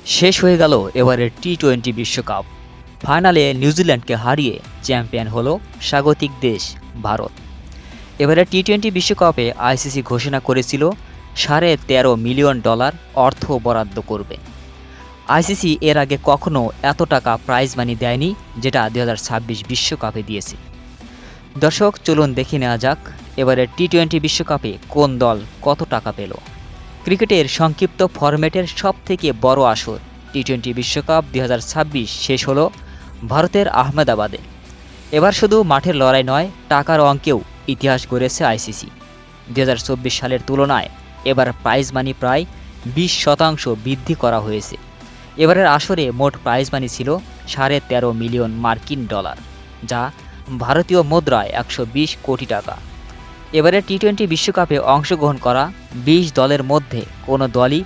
শেষ হয়ে গেল এবারের টি-20 বিশ্বকাপ। ফাইনালে নিউজিল্যান্ডকে হারিয়ে চ্যাম্পিয়ন হলো স্বাগতিক দেশ ভারত। এবারের টি-20 বিশ্বকাপে আইসিসি ঘোষণা করেছিল $13.5 মিলিয়ন অর্থ বরাদ্দ করবে। আইসিসি এর আগে কখনো এত টাকা প্রাইজ মানি দেয়নি, যেটা 2026 বিশ্বকাপে দিয়েছে। দর্শক, চলুন দেখে নেওয়া যাক এবারের টি-20 বিশ্বকাপে কোন দল কত টাকা পেল। ক্রিকেটের সংক্ষিপ্ত ফরম্যাটের সবথেকে বড় আসর টি-20 বিশ্বকাপ 2026 শেষ হলো ভারতের আহমেদাবাদে। এবার শুধু মাঠের লড়াই নয়, টাকার অঙ্কেও ইতিহাস গড়েছে আইসিসি। 2024 সালের তুলনায় এবার প্রাইজ মানি প্রায় 20% বৃদ্ধি করা হয়েছে। এবারের আসরে মোট প্রাইজ মানি ছিল $13.5 মিলিয়ন, যা ভারতীয় মুদ্রায় 120 কোটি টাকা। এবারে টি-20 বিশ্বকাপে অংশগ্রহণ করা 20 দলের মধ্যে কোনো দলই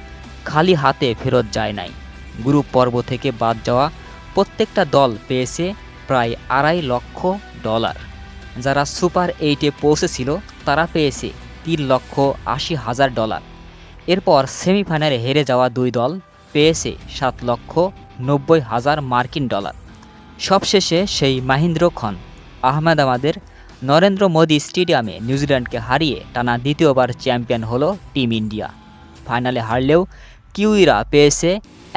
খালি হাতে ফেরত যায় নাই। গ্রুপ পর্ব থেকে বাদ যাওয়া প্রত্যেকটা দল পেয়েছে প্রায় $2.5 লক্ষ। যারা সুপার 8-এ পৌঁছেছিল তারা পেয়েছে $3,80,000। এরপর সেমিফাইনালে হেরে যাওয়া দুই দল পেয়েছে $7,90,000। সবশেষে সেই মহেন্দ্র খন আহমেদাবাদের নরেন্দ্র মোদী স্টেডিয়ামে নিউজিল্যান্ডকে হারিয়ে টানা দ্বিতীয়বার চ্যাম্পিয়ন হলো টিম ইন্ডিয়া। ফাইনালে হারলেও কিউইরা পেয়েছে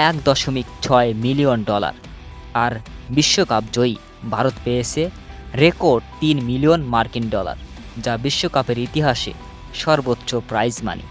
$1.6 মিলিয়ন, আর বিশ্বকাপ জয়ী ভারত পেয়েছে রেকর্ড $3 মিলিয়ন, যা বিশ্বকাপের ইতিহাসে সর্বোচ্চ প্রাইজ মানি।